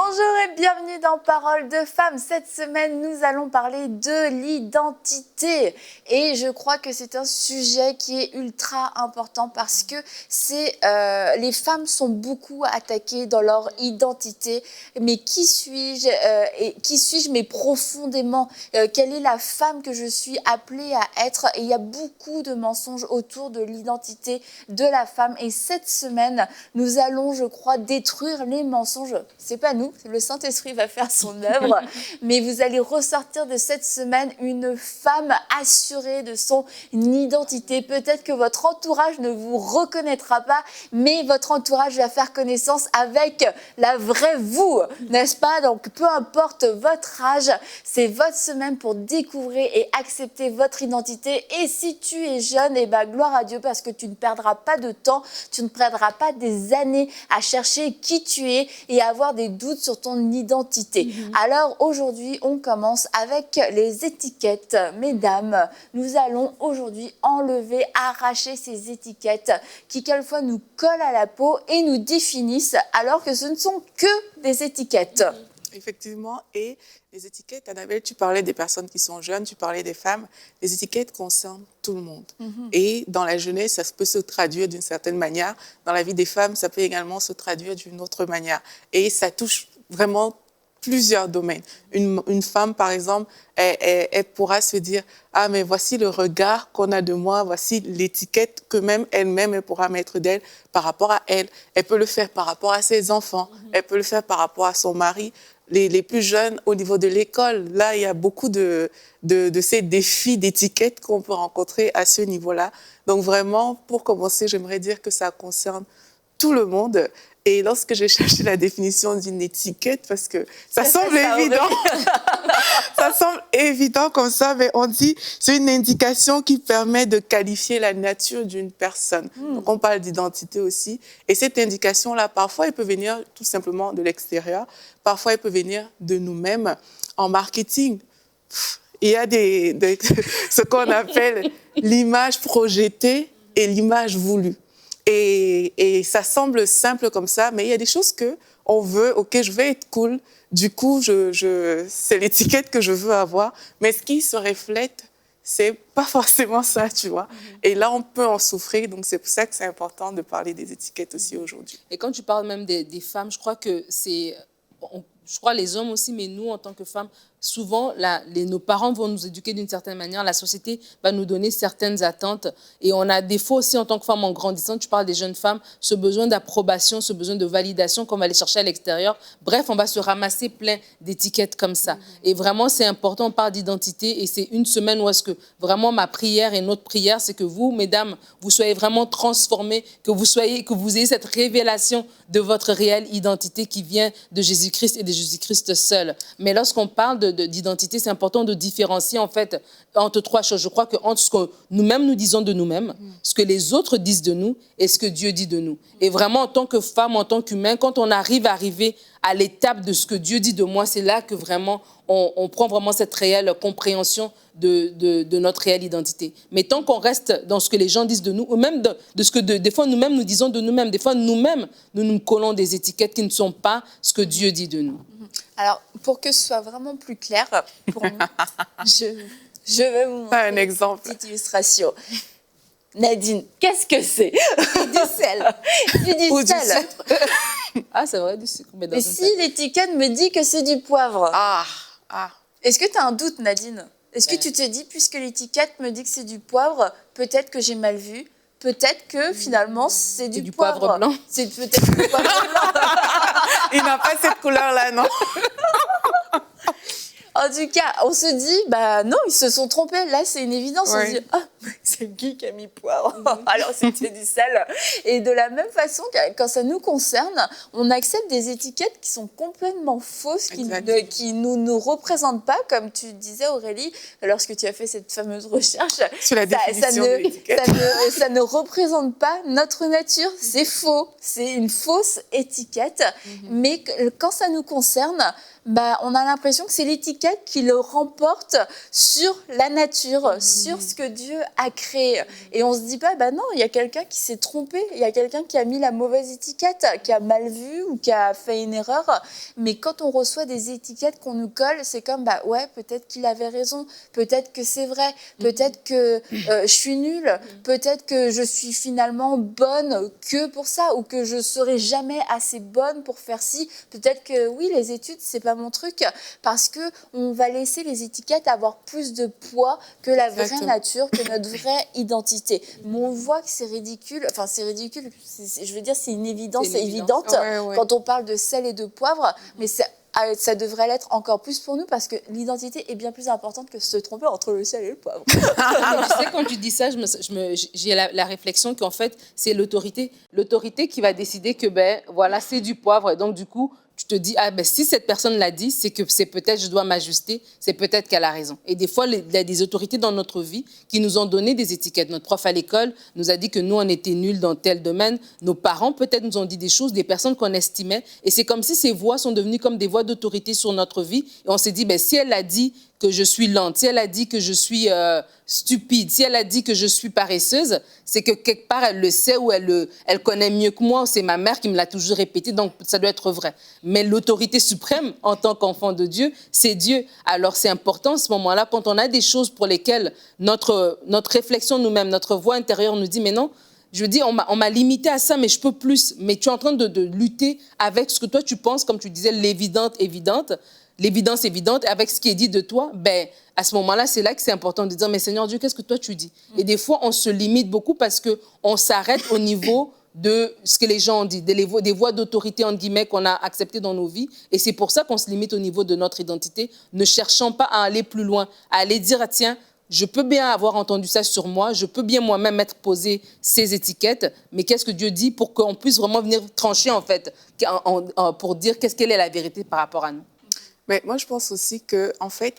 Bonjour et bienvenue dans Parole de Femmes. Cette semaine, nous allons parler de l'identité. Et je crois que c'est un sujet qui est ultra important parce que les femmes sont beaucoup attaquées dans leur identité. Mais qui suis-je et qui suis-je mais profondément quelle est la femme que je suis appelée à être? Et il y a beaucoup de mensonges autour de l'identité de la femme. Et cette semaine, nous allons, je crois, détruire les mensonges. C'est pas nous, le Saint-Esprit va faire son œuvre, mais vous allez ressortir de cette semaine une femme assurée de son identité. Peut-être que votre entourage ne vous reconnaîtra pas, mais votre entourage va faire connaissance avec la vraie vous, n'est-ce pas? Donc, peu importe votre âge, c'est votre semaine pour découvrir et accepter votre identité. Et si tu es jeune, eh ben, gloire à Dieu parce que tu ne perdras pas de temps, tu ne perdras pas des années à chercher qui tu es et à avoir des doutes sur ton identité. Alors aujourd'hui, on commence avec les étiquettes. Mesdames, nous allons aujourd'hui enlever, arracher ces étiquettes qui quelquefois nous collent à la peau et nous définissent alors que ce ne sont que des étiquettes. Effectivement, et les étiquettes, Annabelle, tu parlais des personnes qui sont jeunes, tu parlais des femmes, les étiquettes concernent tout le monde. Et dans la jeunesse, ça peut se traduire d'une certaine manière. Dans la vie des femmes, ça peut également se traduire d'une autre manière. Et ça touche vraiment plusieurs domaines. Une femme, par exemple, elle pourra se dire « Ah, mais voici le regard qu'on a de moi, voici l'étiquette que même elle-même, elle pourra mettre d'elle par rapport à elle. » Elle peut le faire par rapport à ses enfants, elle peut le faire par rapport à son mari. Les plus jeunes, au niveau de l'école, là, il y a beaucoup de ces défis d'étiquette qu'on peut rencontrer à ce niveau-là. Donc vraiment, pour commencer, j'aimerais dire que ça concerne tout le monde. Et lorsque j'ai cherché la définition d'une étiquette, parce que ça semble évident, ça semble évident comme ça, mais on dit c'est une indication qui permet de qualifier la nature d'une personne. Donc on parle d'identité aussi. Et cette indication-là, parfois, elle peut venir tout simplement de l'extérieur, parfois, elle peut venir de nous-mêmes. En marketing, il y a ce qu'on appelle l'image projetée et l'image voulue. Et ça semble simple comme ça, mais il y a des choses qu'on veut, ok, je vais être cool, du coup, c'est l'étiquette que je veux avoir, mais ce qui se reflète, c'est pas forcément ça, tu vois. Et là, on peut en souffrir, donc c'est pour ça que c'est important de parler des étiquettes aussi aujourd'hui. Et quand tu parles même des femmes, je crois que je crois les hommes aussi, mais nous, en tant que femmes, souvent, nos parents vont nous éduquer d'une certaine manière, la société va nous donner certaines attentes. Et on a des fois aussi, en tant que femme en grandissant, tu parles des jeunes femmes, ce besoin d'approbation, ce besoin de validation qu'on va aller chercher à l'extérieur. Bref, on va se ramasser plein d'étiquettes comme ça. Et vraiment, c'est important, on parle d'identité. Et c'est une semaine où est-ce que vraiment ma prière et notre prière, c'est que vous, mesdames, vous soyez vraiment transformées, que vous ayez cette révélation de votre réelle identité qui vient de Jésus-Christ et de Jésus-Christ seul. Mais lorsqu'on parle d'identité, c'est important de différencier en fait entre trois choses. Je crois que entre ce que nous-mêmes nous disons de nous-mêmes, ce que les autres disent de nous et ce que Dieu dit de nous. Et vraiment, en tant que femme, en tant qu'humain, quand on arrive à l'étape de ce que Dieu dit de moi, c'est là que vraiment on prend vraiment cette réelle compréhension de notre réelle identité. Mais tant qu'on reste dans ce que les gens disent de nous, ou même de ce que des fois nous-mêmes nous disons de nous-mêmes, des fois nous-mêmes nous collons des étiquettes qui ne sont pas ce que Dieu dit de nous. Alors, pour que ce soit vraiment plus clair pour nous, je vais vous montrer un exemple. Une petite illustration. Nadine, qu'est-ce que c'est? Du sel. Du sel. Ah, c'est vrai, du sucre. Mais si l'étiquette me dit que c'est du poivre. Est-ce que tu as un doute, Nadine? Est-ce que tu te dis, puisque l'étiquette me dit que c'est du poivre, peut-être que j'ai mal vu? Peut-être que finalement, c'est du poivre blanc. C'est peut-être du poivre blanc. Il n'a pas cette couleur-là, non? En tout cas, on se dit, bah non, ils se sont trompés. Là, c'est une évidence. On se dit, ah, c'est Guy qui a mis poivre. Alors, c'était du sel. Et de la même façon, quand ça nous concerne, on accepte des étiquettes qui sont complètement fausses, qui nous représentent pas, comme tu disais, Aurélie, lorsque tu as fait cette fameuse recherche. Sur la définition de l'étiquette. Ça ne représente pas notre nature. C'est faux. C'est une fausse étiquette. Mais quand ça nous concerne, Bah, on a l'impression que c'est l'étiquette qui le remporte sur la nature, sur ce que Dieu a créé. Et on se dit pas, bah non, il y a quelqu'un qui s'est trompé, il y a quelqu'un qui a mis la mauvaise étiquette, qui a mal vu ou qui a fait une erreur. Mais quand on reçoit des étiquettes qu'on nous colle, c'est comme, bah ouais, peut-être qu'il avait raison, peut-être que c'est vrai, peut-être que je suis nulle, peut-être que je suis finalement bonne que pour ça, ou que je serai jamais assez bonne pour faire ci. Peut-être que oui, les études, c'est pas mon truc, parce que on va laisser les étiquettes avoir plus de poids que la vraie nature, que notre vraie identité. Mais on voit que c'est ridicule, enfin c'est ridicule, je veux dire c'est une évidence, c'est évidente quand on parle de sel et de poivre, mais ça devrait l'être encore plus pour nous parce que l'identité est bien plus importante que se tromper entre le sel et le poivre. Tu sais, quand tu dis ça, j'ai la réflexion qu'en fait, c'est l'autorité. L'autorité qui va décider que, ben, voilà, c'est du poivre. Et donc, du coup, tu te dis, ah ben si cette personne l'a dit, c'est que c'est peut-être je dois m'ajuster, c'est peut-être qu'elle a raison. Et des fois, il y a des autorités dans notre vie qui nous ont donné des étiquettes. Notre prof à l'école nous a dit que nous, on était nuls dans tel domaine. Nos parents, peut-être, nous ont dit des choses, des personnes qu'on estimait. Et c'est comme si ces voix sont devenues comme des voix d'autorité sur notre vie. Et on s'est dit, ben, si elle a dit que je suis lente, si elle a dit que je suis stupide, si elle a dit que je suis paresseuse, c'est que quelque part, elle le sait ou elle connaît mieux que moi. C'est ma mère qui me l'a toujours répété, donc ça doit être vrai. Mais l'autorité suprême, en tant qu'enfant de Dieu, c'est Dieu. Alors, c'est important, à ce moment-là, quand on a des choses pour lesquelles notre réflexion nous-mêmes, notre voix intérieure nous dit, mais non, je dis, on m'a limité à ça, mais je peux plus. Mais tu es en train de lutter avec ce que toi, tu penses, comme tu disais, l'évidence évidente, avec ce qui est dit de toi, ben, à ce moment-là, c'est là que c'est important de dire, mais Seigneur Dieu, qu'est-ce que toi tu dis? Et des fois, on se limite beaucoup parce qu'on s'arrête au niveau de ce que les gens ont dit, des voix d'autorité, entre guillemets, qu'on a acceptées dans nos vies. Et c'est pour ça qu'on se limite au niveau de notre identité, ne cherchant pas à aller plus loin, à aller dire, ah, tiens, je peux bien avoir entendu ça sur moi, je peux bien moi-même m'être posé ces étiquettes, mais qu'est-ce que Dieu dit pour qu'on puisse vraiment venir trancher, en fait, pour dire quelle est la vérité par rapport à nous. Mais moi, je pense aussi que, en fait,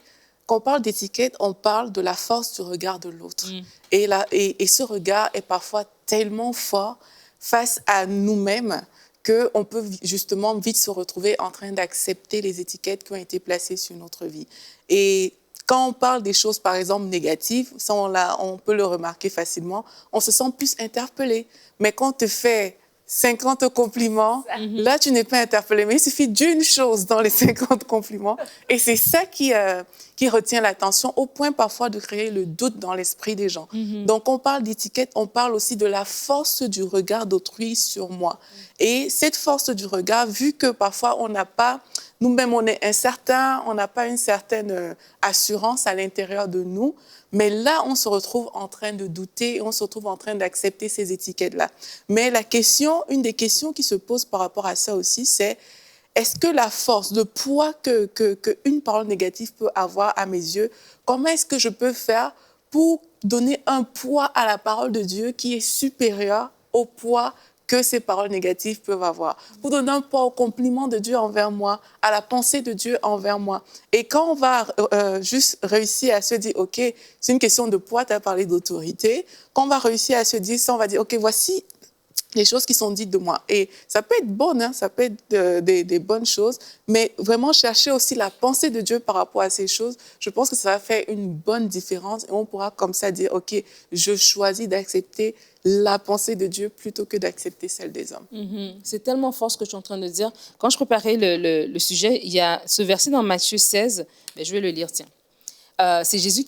quand on parle d'étiquette, on parle de la force du regard de l'autre. Et ce regard est parfois tellement fort face à nous-mêmes qu'on peut justement vite se retrouver en train d'accepter les étiquettes qui ont été placées sur notre vie. Et quand on parle des choses, par exemple, négatives, ça, on peut le remarquer facilement, on se sent plus interpellé. Mais quand on te fait 50 compliments, là, tu n'es pas interpellé. Mais il suffit d'une chose dans les 50 compliments. Et c'est ça qui retient l'attention, au point parfois de créer le doute dans l'esprit des gens. Donc, on parle d'étiquette, on parle aussi de la force du regard d'autrui sur moi. Et cette force du regard, vu que parfois on n'a pas, nous-mêmes on est incertain, on n'a pas une certaine assurance à l'intérieur de nous, mais là, on se retrouve en train de douter, on se retrouve en train d'accepter ces étiquettes-là. Mais une des questions qui se pose par rapport à ça aussi, c'est est-ce que la force, le poids qu'une parole négative peut avoir à mes yeux, comment est-ce que je peux faire pour donner un poids à la parole de Dieu qui est supérieur au poids que ces paroles négatives peuvent avoir, pour donner un poids au compliment de Dieu envers moi, à la pensée de Dieu envers moi. Et quand on va juste réussir à se dire, OK, c'est une question de poids, tu as parlé d'autorité, quand on va réussir à se dire ça, on va dire, OK, voici les choses qui sont dites de moi. Et ça peut être bon, hein, ça peut être des bonnes choses, mais vraiment chercher aussi la pensée de Dieu par rapport à ces choses, je pense que ça va faire une bonne différence et on pourra comme ça dire, OK, je choisis d'accepter la pensée de Dieu plutôt que d'accepter celle des hommes. C'est tellement fort ce que je suis en train de dire. Quand je préparais le sujet, il y a ce verset dans Matthieu 16, mais je vais le lire, tiens. C'est Jésus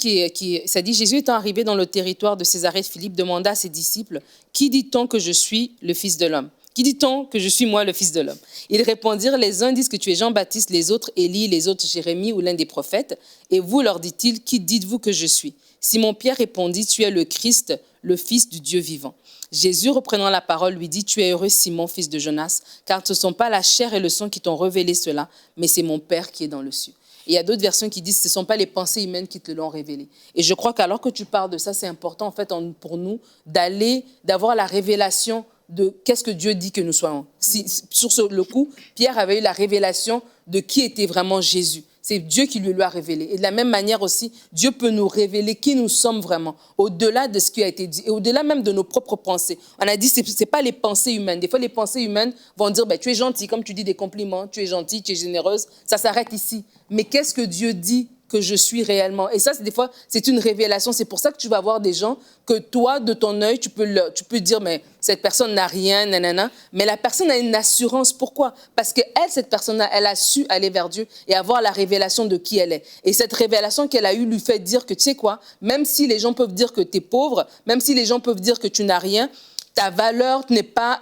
ça dit, Jésus étant arrivé dans le territoire de Césarée de Philippe, demanda à ses disciples, qui dit-on que je suis le Fils de l'homme? Qui dit-on que je suis moi le Fils de l'homme? Ils répondirent, les uns disent que tu es Jean-Baptiste, les autres Élie, les autres Jérémie ou l'un des prophètes. Et vous, leur dit-il, qui dites-vous que je suis? Simon-Pierre répondit, tu es le Christ, le Fils du Dieu vivant. Jésus, reprenant la parole, lui dit, tu es heureux, Simon, fils de Jonas, car ce ne sont pas la chair et le sang qui t'ont révélé cela, mais c'est mon Père qui est dans le ciel. Et il y a d'autres versions qui disent que ce ne sont pas les pensées humaines qui te l'ont révélé. Et je crois qu'alors que tu parles de ça, c'est important en fait pour nous d'avoir la révélation de qu'est-ce que Dieu dit que nous soyons. Sur le coup, Pierre avait eu la révélation de qui était vraiment Jésus. C'est Dieu qui lui a révélé. Et de la même manière aussi, Dieu peut nous révéler qui nous sommes vraiment, au-delà de ce qui a été dit, et au-delà même de nos propres pensées. On a dit, c'est pas les pensées humaines. Des fois, les pensées humaines vont dire, tu es gentil, comme tu dis des compliments, tu es gentil, tu es généreuse, ça s'arrête ici. Mais qu'est-ce que Dieu dit que je suis réellement? Et ça, des fois, c'est une révélation. C'est pour ça que tu vas voir des gens que toi, de ton œil, tu peux dire, mais cette personne n'a rien, nanana. Mais la personne a une assurance. Pourquoi? Parce que elle, cette personne-là, elle a su aller vers Dieu et avoir la révélation de qui elle est. Et cette révélation qu'elle a eue lui fait dire que, tu sais quoi, même si les gens peuvent dire que tu es pauvre, même si les gens peuvent dire que tu n'as rien, ta valeur n'est pas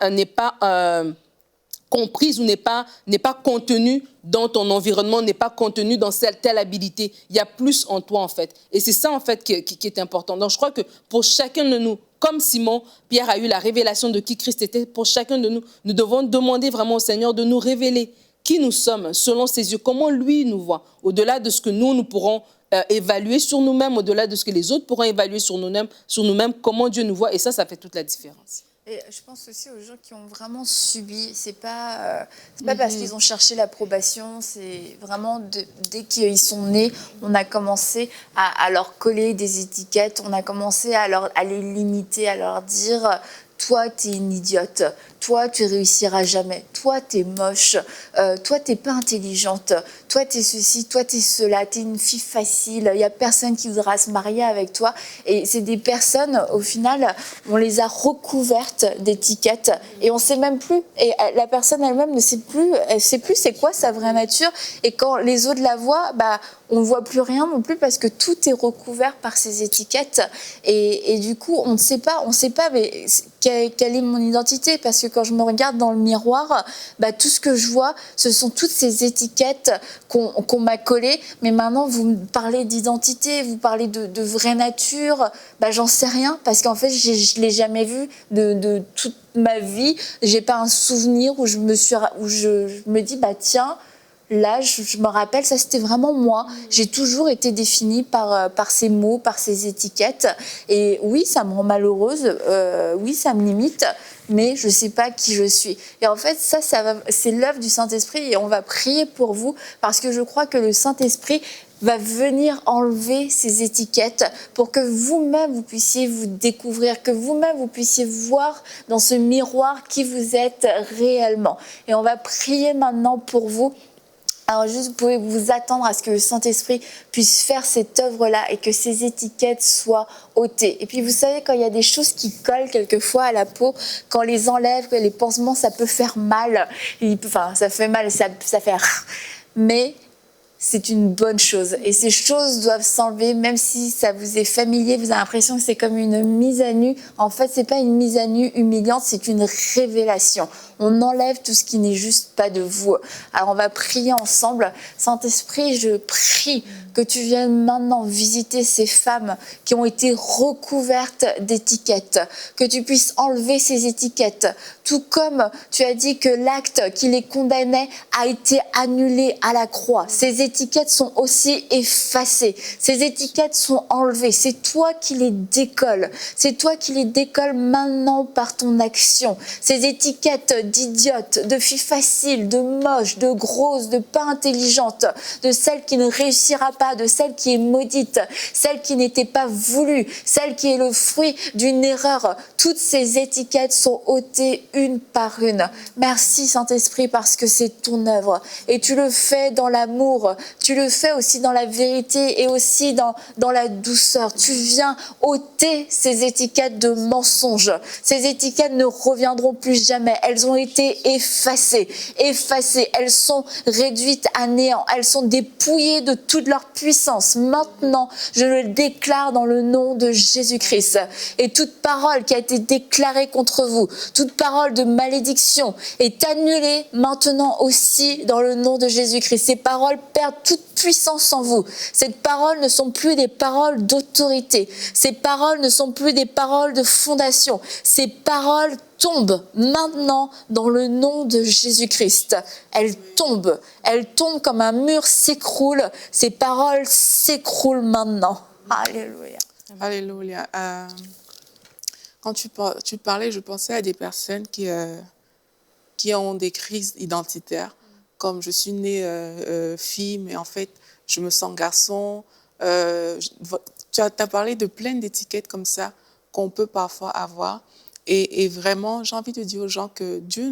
comprise ou n'est pas contenue dans ton environnement, n'est pas contenue dans telle habilité. Il y a plus en toi, en fait. Et c'est ça, en fait, qui est important. Donc, je crois que pour chacun de nous, comme Simon, Pierre a eu la révélation de qui Christ était, pour chacun de nous, nous devons demander vraiment au Seigneur de nous révéler qui nous sommes selon ses yeux, comment lui nous voit, au-delà de ce que nous pourrons évaluer sur nous-mêmes, au-delà de ce que les autres pourront évaluer sur nous-mêmes, comment Dieu nous voit. Et ça fait toute la différence. Et je pense aussi aux gens qui ont vraiment subi. C'est pas parce qu'ils ont cherché l'approbation. C'est vraiment dès qu'ils sont nés, on a commencé à leur coller des étiquettes. On a commencé à les limiter, à leur dire toi, t'es une idiote. Toi, tu réussiras jamais. Toi, t'es moche. Toi, t'es pas intelligente. Toi, t'es ceci. Toi, t'es cela. T'es une fille facile. Il y a personne qui voudra se marier avec toi. Et c'est des personnes, au final, on les a recouvertes d'étiquettes et on sait même plus. Et la personne elle-même ne sait plus. Elle sait plus c'est quoi sa vraie nature. Et quand les autres la voient, on ne voit plus rien non plus parce que tout est recouvert par ces étiquettes. Et du coup, on ne sait pas. Mais quelle est mon identité? Parce que quand je me regarde dans le miroir, tout ce que je vois, ce sont toutes ces étiquettes qu'on m'a collées. Mais maintenant, vous me parlez d'identité, vous parlez de vraie nature. J'en sais rien parce qu'en fait, je ne l'ai jamais vu de toute ma vie. Je n'ai pas un souvenir où je me dis, tiens, là, je me rappelle, ça c'était vraiment moi. J'ai toujours été définie par ces mots, par ces étiquettes. Et oui, ça me rend malheureuse, oui, ça me limite, mais je ne sais pas qui je suis. Et en fait, c'est l'œuvre du Saint-Esprit et on va prier pour vous parce que je crois que le Saint-Esprit va venir enlever ces étiquettes pour que vous-même, vous puissiez vous découvrir, que vous-même, vous puissiez voir dans ce miroir qui vous êtes réellement. Et on va prier maintenant pour vous. Alors juste, vous pouvez vous attendre à ce que le Saint-Esprit puisse faire cette œuvre-là et que ces étiquettes soient ôtées. Et puis vous savez, quand il y a des choses qui collent quelquefois à la peau, quand on les enlève, les pansements, ça peut faire mal. Ça fait mal, ça fait... Mais c'est une bonne chose. Et ces choses doivent s'enlever, même si ça vous est familier, vous avez l'impression que c'est comme une mise à nu. En fait, c'est pas une mise à nu humiliante, c'est une révélation. On enlève tout ce qui n'est juste pas de vous. Alors, on va prier ensemble. Saint-Esprit, je prie que tu viennes maintenant visiter ces femmes qui ont été recouvertes d'étiquettes, que tu puisses enlever ces étiquettes, tout comme tu as dit que l'acte qui les condamnait a été annulé à la croix. Ces étiquettes sont aussi effacées, ces étiquettes sont enlevées. C'est toi qui les décolles, c'est toi qui les décolles maintenant par ton action. Ces étiquettes d'idiote, de fille facile, de moche, de grosse, de pas intelligente, de celle qui ne réussira pas, de celle qui est maudite, celle qui n'était pas voulue, celle qui est le fruit d'une erreur. Toutes ces étiquettes sont ôtées une par une. Merci Saint-Esprit parce que c'est ton œuvre et tu le fais dans l'amour, tu le fais aussi dans la vérité et aussi dans la douceur. Tu viens ôter ces étiquettes de mensonges. Ces étiquettes ne reviendront plus jamais. Elles ont été effacées. Elles sont réduites à néant. Elles sont dépouillées de toute leur puissance. Maintenant, je le déclare dans le nom de Jésus-Christ. Et toute parole qui a été déclarée contre vous, toute parole de malédiction est annulée maintenant aussi dans le nom de Jésus-Christ. Ces paroles perdent toute puissance en vous. Ces paroles ne sont plus des paroles d'autorité. Ces paroles ne sont plus des paroles de fondation. Ces paroles tombent maintenant dans le nom de Jésus-Christ. Elles tombent comme un mur s'écroule. Ces paroles s'écroulent maintenant. Alléluia. Alléluia. Quand tu parlais, je pensais à des personnes qui ont des crises identitaires, comme je suis née fille, mais en fait, je me sens garçon. Tu as parlé de plein d'étiquettes comme ça qu'on peut parfois avoir. Et vraiment, j'ai envie de dire aux gens que Dieu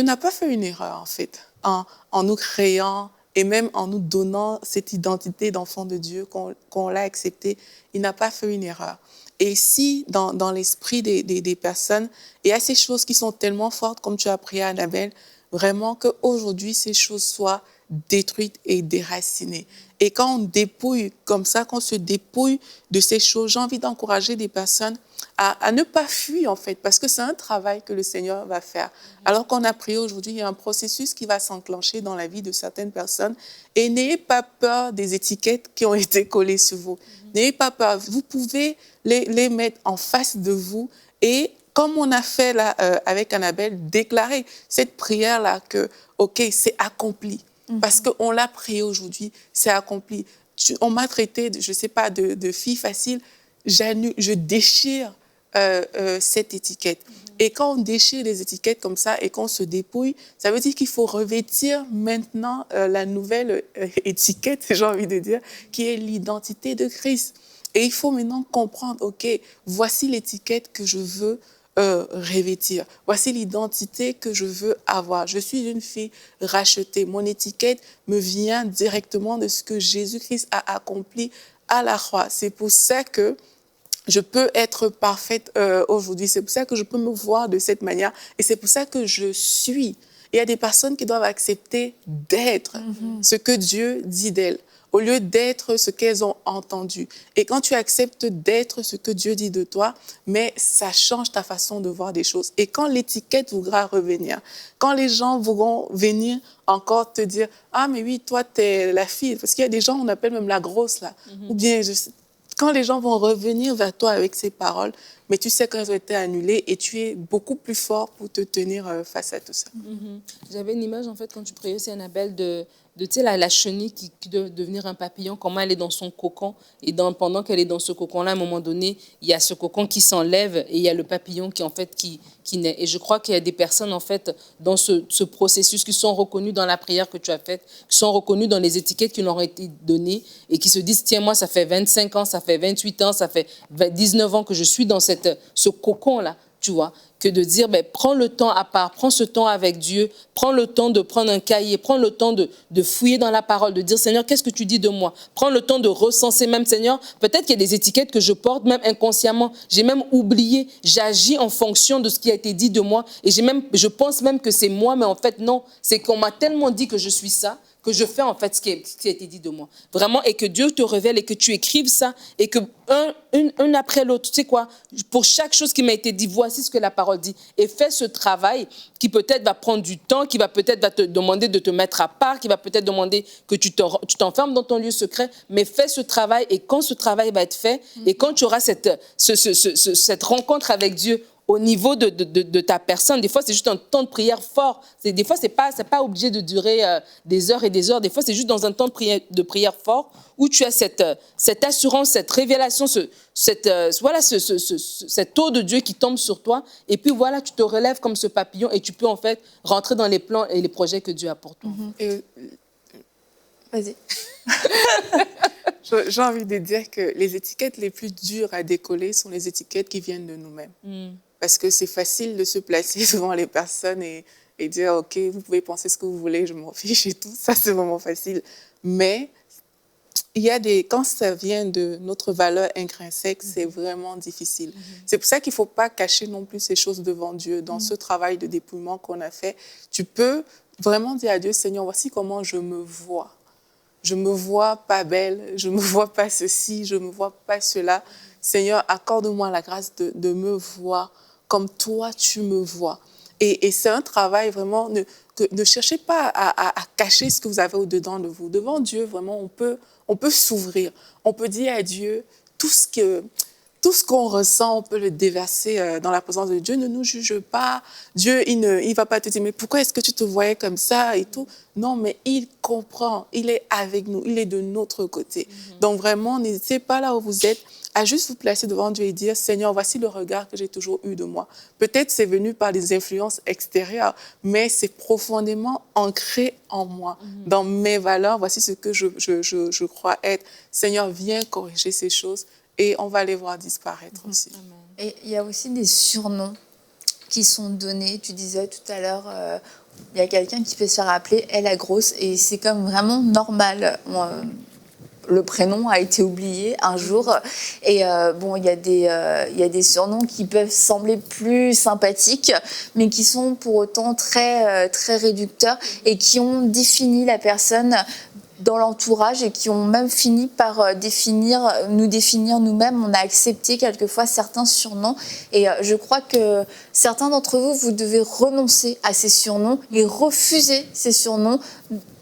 n'a pas fait une erreur, en fait, en nous créant et même en nous donnant cette identité d'enfant de Dieu, qu'on l'a acceptée. Il n'a pas fait une erreur. Et si, dans l'esprit des personnes, il y a ces choses qui sont tellement fortes, comme tu as prié à Annabelle, vraiment qu'aujourd'hui, ces choses soient détruites et déracinées. Et quand on dépouille comme ça, quand on se dépouille de ces choses, j'ai envie d'encourager des personnes à ne pas fuir, en fait, parce que c'est un travail que le Seigneur va faire. Alors qu'on a prié aujourd'hui, il y a un processus qui va s'enclencher dans la vie de certaines personnes. Et n'ayez pas peur des étiquettes qui ont été collées sur vous. N'ayez pas peur. Vous pouvez les mettre en face de vous et, comme on a fait là avec Annabelle, déclarer cette prière-là que, OK, c'est accompli. Parce qu'on l'a prié aujourd'hui, c'est accompli. On m'a traité, je ne sais pas, de fille facile. Je déchire cette étiquette. Et quand on déchire les étiquettes comme ça et qu'on se dépouille, ça veut dire qu'il faut revêtir maintenant la nouvelle étiquette, j'ai envie de dire, qui est l'identité de Christ. Et il faut maintenant comprendre, OK, voici l'étiquette que je veux revêtir. Voici l'identité que je veux avoir. Je suis une fille rachetée. Mon étiquette me vient directement de ce que Jésus-Christ a accompli à la croix. C'est pour ça que je peux être parfaite aujourd'hui. C'est pour ça que je peux me voir de cette manière. Et c'est pour ça que je suis. Il y a des personnes qui doivent accepter d'être ce que Dieu dit d'elles, au lieu d'être ce qu'elles ont entendu. Et quand tu acceptes d'être ce que Dieu dit de toi, mais ça change ta façon de voir des choses. Et quand l'étiquette voudra revenir, quand les gens voudront venir encore te dire « Ah, mais oui, toi, t'es la fille. » Parce qu'il y a des gens, on appelle même la grosse, là. Ou bien, quand les gens vont revenir vers toi avec ces paroles, mais tu sais qu'elles ont été annulées et tu es beaucoup plus fort pour te tenir face à tout ça. J'avais une image, en fait, quand tu priais aussi, Annabelle, de tu sais, la chenille qui doit devenir un papillon, comment elle est dans son cocon. Et pendant qu'elle est dans ce cocon-là, à un moment donné, il y a ce cocon qui s'enlève et il y a le papillon qui, en fait, qui naît. Et je crois qu'il y a des personnes, en fait, dans ce processus qui sont reconnues dans la prière que tu as faite, qui sont reconnues dans les étiquettes qui leur ont été données et qui se disent, tiens, moi, ça fait 25 ans, ça fait 28 ans, ça fait 19 ans que je suis dans ce cocon-là, tu vois, que de dire, ben, prends le temps à part, prends ce temps avec Dieu, prends le temps de prendre un cahier, prends le temps de fouiller dans la parole, de dire, Seigneur, qu'est-ce que tu dis de moi? Prends le temps de recenser même, Seigneur, peut-être qu'il y a des étiquettes que je porte même inconsciemment, j'ai même oublié, j'agis en fonction de ce qui a été dit de moi et je pense même que c'est moi, mais en fait, non, c'est qu'on m'a tellement dit que je suis ça, que je fais en fait ce qui a été dit de moi. Vraiment, et que Dieu te révèle et que tu écrives ça et que un après l'autre, tu sais quoi, pour chaque chose qui m'a été dit, voici ce que la parole dit. Et fais ce travail qui peut-être va prendre du temps, qui va peut-être te demander de te mettre à part, qui va peut-être demander que tu t'enfermes dans ton lieu secret, mais fais ce travail et quand ce travail va être fait et quand tu auras cette rencontre avec Dieu, au niveau de ta personne. Des fois, c'est juste un temps de prière fort. Des fois, c'est pas obligé de durer des heures et des heures. Des fois, c'est juste dans un temps de prière fort où tu as cette assurance, cette révélation, cette eau de Dieu qui tombe sur toi. Et puis, voilà, tu te relèves comme ce papillon et tu peux, en fait, rentrer dans les plans et les projets que Dieu a pour toi. Vas-y. J'ai envie de dire que les étiquettes les plus dures à décoller sont les étiquettes qui viennent de nous-mêmes. Parce que c'est facile de se placer devant les personnes et dire, OK, vous pouvez penser ce que vous voulez, je m'en fiche et tout. Ça, c'est vraiment facile. Mais il y a quand ça vient de notre valeur intrinsèque, c'est vraiment difficile. C'est pour ça qu'il ne faut pas cacher non plus ces choses devant Dieu. Dans ce travail de dépouillement qu'on a fait, tu peux vraiment dire à Dieu, Seigneur, voici comment je me vois. Je ne me vois pas belle, je ne me vois pas ceci, je ne me vois pas cela. Seigneur, accorde-moi la grâce de me voir comme toi, tu me vois. Et c'est un travail vraiment, ne cherchez pas à cacher ce que vous avez au-dedans de vous. Devant Dieu, vraiment, on peut s'ouvrir. On peut dire à Dieu tout ce tout ce qu'on ressent, on peut le déverser dans la présence de Dieu. Ne nous juge pas. Dieu, il va pas te dire, mais pourquoi est-ce que tu te voyais comme ça et tout? Non, mais il comprend. Il est avec nous. Il est de notre côté. Donc vraiment, n'hésitez pas là où vous êtes à juste vous placer devant Dieu et dire, Seigneur, voici le regard que j'ai toujours eu de moi. Peut-être c'est venu par des influences extérieures, mais c'est profondément ancré en moi, dans mes valeurs. Voici ce que je crois être. Seigneur, viens corriger ces choses. Et on va les voir disparaître aussi. Et il y a aussi des surnoms qui sont donnés. Tu disais tout à l'heure, il y a quelqu'un qui peut se faire appeler elle la grosse, et c'est comme vraiment normal. Le prénom a été oublié un jour. Et bon, il y a des surnoms qui peuvent sembler plus sympathiques, mais qui sont pour autant très, très réducteurs et qui ont défini la personne dans l'entourage et qui ont même fini par nous définir nous-mêmes. On a accepté quelquefois certains surnoms et je crois que certains d'entre vous, vous devez renoncer à ces surnoms et refuser ces surnoms.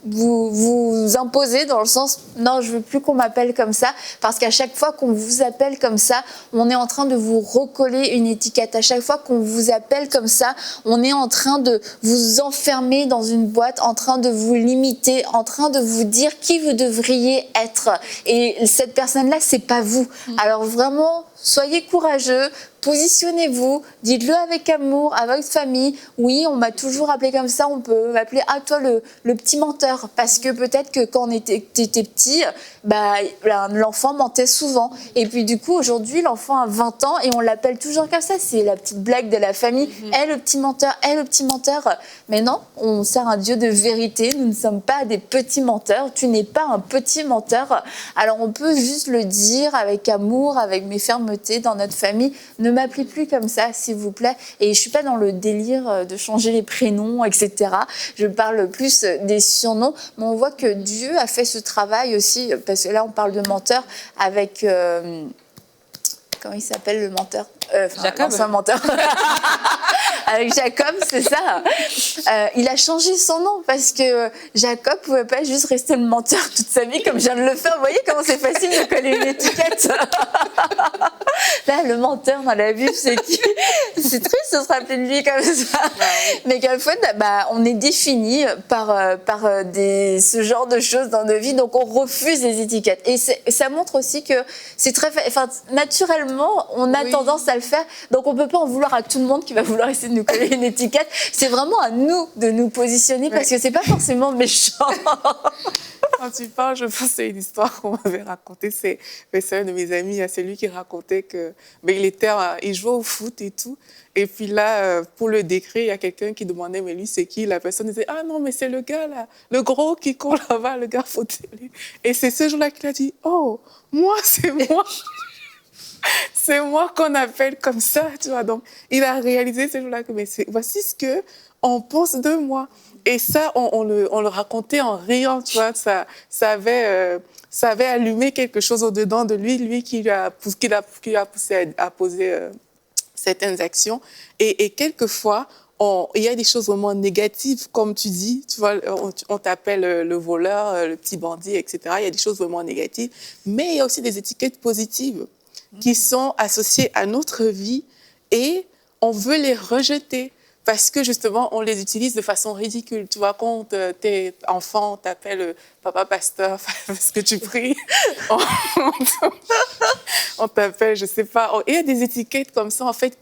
Vous imposer dans le sens non, je veux plus qu'on m'appelle comme ça, parce qu'à chaque fois qu'on vous appelle comme ça, on est en train de vous recoller une étiquette. À chaque fois qu'on vous appelle comme ça, on est en train de vous enfermer dans une boîte, en train de vous limiter, en train de vous dire qui vous devriez être. Et cette personne-là, c'est pas vous. Alors vraiment, soyez courageux. Positionnez-vous, dites-le avec amour, à votre famille. Oui, on m'a toujours appelé comme ça, on peut m'appeler « Ah, toi, le petit menteur ». Parce que peut-être que quand on était petit, l'enfant mentait souvent. Et puis du coup, aujourd'hui, l'enfant a 20 ans et on l'appelle toujours comme ça. C'est la petite blague de la famille. « le petit menteur, le petit menteur ». Mais non, on sert un Dieu de vérité. Nous ne sommes pas des petits menteurs. Tu n'es pas un petit menteur. Alors on peut juste le dire avec amour, avec mes fermetés dans notre famille. Ne m'appelez plus comme ça, s'il vous plaît. Et je ne suis pas dans le délire de changer les prénoms, etc. Je parle plus des surnoms. Mais on voit que Dieu a fait ce travail aussi, parce que là, on parle de menteur avec... comment il s'appelle, le menteur? Jacob. C'est un menteur. Avec Jacob, c'est ça. Il a changé son nom parce que Jacob ne pouvait pas juste rester le menteur toute sa vie comme je viens de le faire. Vous voyez comment c'est facile de coller une étiquette. Là, le menteur dans la Bible, c'est qui? C'est triste de se rappeler de lui comme ça. Mais quelquefois, on est défini par ce genre de choses dans nos vies, donc on refuse les étiquettes. Et ça montre aussi que c'est très... Enfin, naturellement, on a tendance à le faire, donc on ne peut pas en vouloir à tout le monde qui va vouloir essayer de nous coller une étiquette. C'est vraiment à nous de nous positionner parce que ce n'est pas forcément méchant. Quand tu parles, je pense à une histoire qu'on m'avait racontée. C'est un de mes amis, c'est lui qui racontait que il jouait au foot et tout. Et puis là, pour le décret, il y a quelqu'un qui demandait, mais lui, c'est qui? La personne disait, ah non, mais c'est le gars là, le gros qui court là-bas, le gars fauteuil. Et c'est ce jour-là qu'il a dit, oh, moi, c'est moi. C'est moi qu'on appelle comme ça, tu vois. Donc, il a réalisé ce jour-là que voici ce qu'on pense de moi. Et ça, on le racontait en riant, tu vois. Ça avait allumé quelque chose au-dedans de lui qui l'a poussé à poser certaines actions. Et quelquefois, il y a des choses vraiment négatives, comme tu dis, tu vois, on t'appelle le voleur, le petit bandit, etc. Il y a des choses vraiment négatives. Mais il y a aussi des étiquettes positives qui sont associées à notre vie et on veut les rejeter parce que justement, on les utilise de façon ridicule. Tu vois, quand t'es enfant, on t'appelle papa pasteur parce que tu pries. On t'appelle, je sais pas. Il y a des étiquettes comme ça, en fait,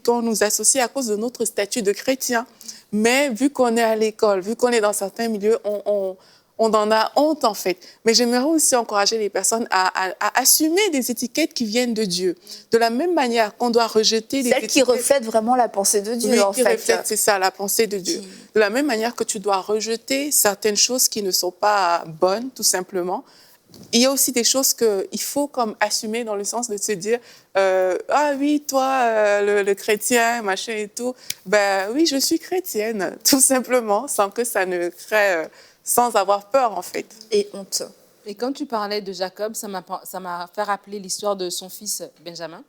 qu'on nous associe à cause de notre statut de chrétien. Mais vu qu'on est à l'école, vu qu'on est dans certains milieux, on en a honte, en fait. Mais j'aimerais aussi encourager les personnes à assumer des étiquettes qui viennent de Dieu. De la même manière qu'on doit rejeter les étiquettes... Celles qui reflètent vraiment la pensée de Dieu, en fait. C'est ça, la pensée de Dieu. De la même manière que tu dois rejeter certaines choses qui ne sont pas bonnes, tout simplement. Il y a aussi des choses qu'il faut comme assumer dans le sens de se dire ah oui, toi, le chrétien, machin et tout. Ben oui, je suis chrétienne, tout simplement, sans que ça ne crée... sans avoir peur, en fait. Et honte. Et quand tu parlais de Jacob, ça m'a fait rappeler l'histoire de son fils Benjamin.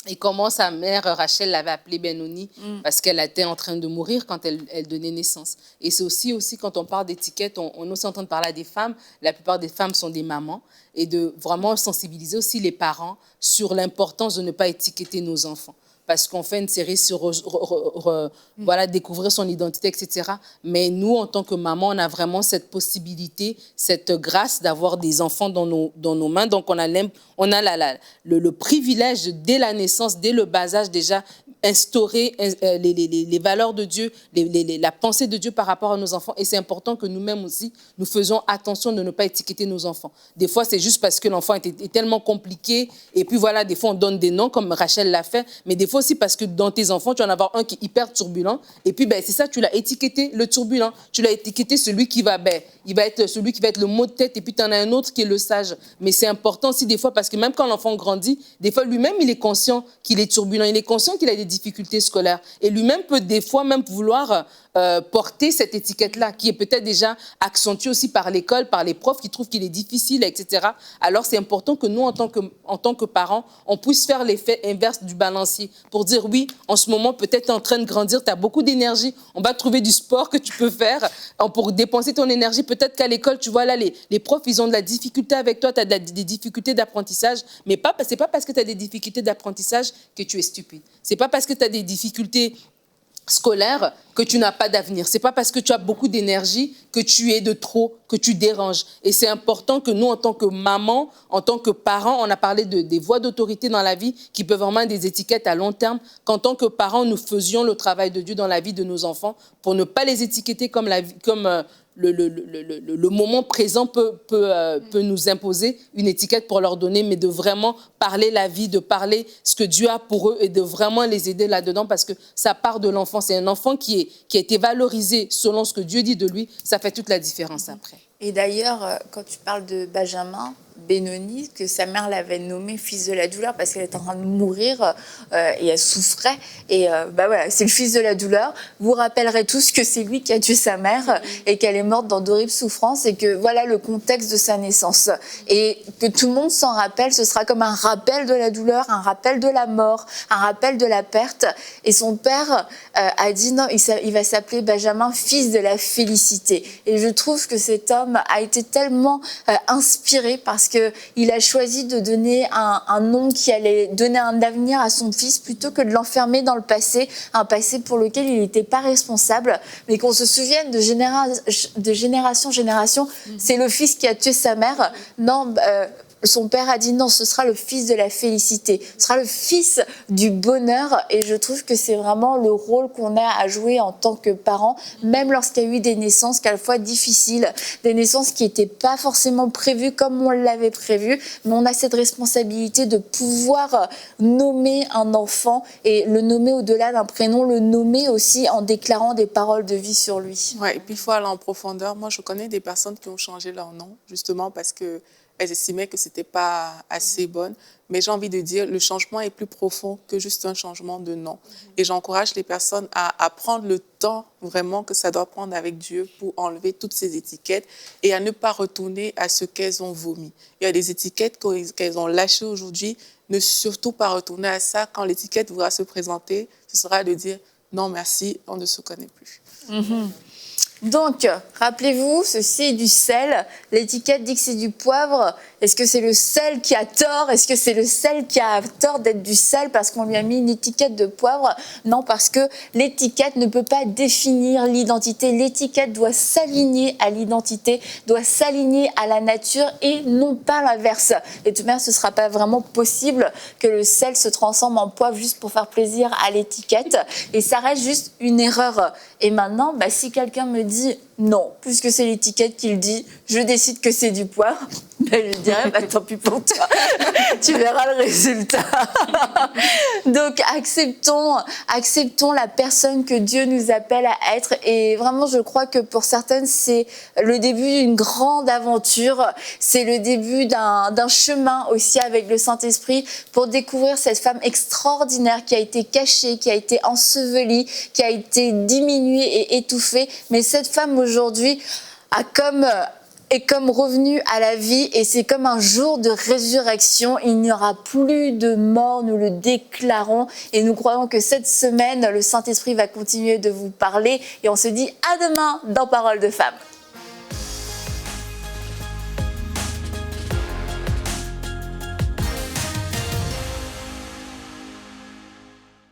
Et comment sa mère, Rachel, l'avait appelé Benoni, parce qu'elle était en train de mourir quand elle donnait naissance. Et c'est aussi quand on parle d'étiquette, on est aussi en train de parler à des femmes. La plupart des femmes sont des mamans. Et de vraiment sensibiliser aussi les parents sur l'importance de ne pas étiqueter nos enfants. Parce qu'on fait une série sur voilà, découvrir son identité, etc. Mais nous, en tant que maman, on a vraiment cette possibilité, cette grâce d'avoir des enfants dans nos mains. Donc, on a le privilège, dès la naissance, dès le bas âge déjà, instaurer les valeurs de Dieu, la pensée de Dieu par rapport à nos enfants. Et c'est important que nous-mêmes aussi, nous faisons attention de ne pas étiqueter nos enfants. Des fois, c'est juste parce que l'enfant est tellement compliqué. Et puis voilà, des fois, on donne des noms, comme Rachel l'a fait. Mais des fois aussi parce que dans tes enfants, tu vas en avoir un qui est hyper turbulent. Et puis, c'est ça, tu l'as étiqueté, le turbulent. Tu l'as étiqueté celui qui va, il va être celui qui va être le mot de tête. Et puis, tu en as un autre qui est le sage. Mais c'est important aussi des fois parce que même quand l'enfant grandit, des fois, lui-même, il est conscient qu'il est turbulent. Il est conscient qu'il a des difficultés scolaires. Et lui-même peut des fois même vouloir porter cette étiquette-là, qui est peut-être déjà accentuée aussi par l'école, par les profs qui trouvent qu'il est difficile, etc. Alors, c'est important que nous, en tant que parents, on puisse faire l'effet inverse du balancier pour dire oui, en ce moment, peut-être tu es en train de grandir, tu as beaucoup d'énergie, on va trouver du sport que tu peux faire pour dépenser ton énergie. Peut-être qu'à l'école, tu vois là, les profs, ils ont de la difficulté avec toi, tu as des difficultés d'apprentissage, mais c'est pas parce que tu as des difficultés d'apprentissage que tu es stupide. C'est pas parce que tu as des difficultés scolaire que tu n'as pas d'avenir. C'est pas parce que tu as beaucoup d'énergie que tu es de trop, que tu déranges. Et c'est important que nous, en tant que maman, en tant que parents, on a parlé des voies d'autorité dans la vie qui peuvent vraiment être des étiquettes à long terme, qu'en tant que parents, nous faisions le travail de Dieu dans la vie de nos enfants pour ne pas les étiqueter comme le moment présent peut nous imposer une étiquette pour leur donner, mais de vraiment parler la vie, de parler ce que Dieu a pour eux et de vraiment les aider là-dedans parce que ça part de l'enfant. C'est un enfant qui a été valorisé selon ce que Dieu dit de lui. Ça fait toute la différence après. Et d'ailleurs, quand tu parles de Benjamin, Benoni, que sa mère l'avait nommé fils de la douleur parce qu'elle était en train de mourir et elle souffrait. Et voilà, c'est le fils de la douleur. Vous rappellerez tous que c'est lui qui a tué sa mère et qu'elle est morte dans d'horribles souffrances et que voilà le contexte de sa naissance. Et que tout le monde s'en rappelle, ce sera comme un rappel de la douleur, un rappel de la mort, un rappel de la perte. Et son père a dit non, il va s'appeler Benjamin, fils de la félicité. Et je trouve que cet homme a été tellement inspiré parce qu'il a choisi de donner un nom qui allait donner un avenir à son fils plutôt que de l'enfermer dans le passé, un passé pour lequel il n'était pas responsable, mais qu'on se souvienne de génération en génération, c'est le fils qui a tué sa mère. Non, son père a dit non, ce sera le fils de la félicité, ce sera le fils du bonheur. Et je trouve que c'est vraiment le rôle qu'on a à jouer en tant que parents, même lorsqu'il y a eu des naissances quelquefois difficiles, des naissances qui n'étaient pas forcément prévues comme on l'avait prévu, mais on a cette responsabilité de pouvoir nommer un enfant et le nommer au-delà d'un prénom, le nommer aussi en déclarant des paroles de vie sur lui. Ouais, et puis il faut aller en profondeur. Moi, je connais des personnes qui ont changé leur nom, justement parce que elles estimaient que ce n'était pas assez bonne. Mais j'ai envie de dire, le changement est plus profond que juste un changement de nom. Et j'encourage les personnes à prendre le temps vraiment que ça doit prendre avec Dieu pour enlever toutes ces étiquettes et à ne pas retourner à ce qu'elles ont vomi. Il y a des étiquettes qu'elles ont lâchées aujourd'hui. Ne surtout pas retourner à ça. Quand l'étiquette voudra se présenter, ce sera de dire non merci, on ne se connaît plus. Donc, rappelez-vous, ceci est du sel. L'étiquette dit que c'est du poivre. Est-ce que c'est le sel qui a tort? Est-ce que c'est le sel qui a tort d'être du sel parce qu'on lui a mis une étiquette de poivre? Non, parce que l'étiquette ne peut pas définir l'identité. L'étiquette doit s'aligner à l'identité, doit s'aligner à la nature et non pas l'inverse. Et de toute manière, ce ne sera pas vraiment possible que le sel se transforme en poivre juste pour faire plaisir à l'étiquette. Et ça reste juste une erreur. Et maintenant, si quelqu'un me dit non, puisque c'est l'étiquette qui le dit, je décide que c'est du poivre, je dirais, tant pis pour toi, tu verras le résultat. Donc, acceptons la personne que Dieu nous appelle à être. Et vraiment, je crois que pour certaines, c'est le début d'une grande aventure. C'est le début d'un chemin aussi avec le Saint-Esprit pour découvrir cette femme extraordinaire qui a été cachée, qui a été ensevelie, qui a été diminuée et étouffée. Mais cette femme aujourd'hui a comme est comme revenu à la vie et c'est comme un jour de résurrection. Il n'y aura plus de mort, nous le déclarons et nous croyons que cette semaine, le Saint-Esprit va continuer de vous parler et on se dit à demain dans Parole de Femme.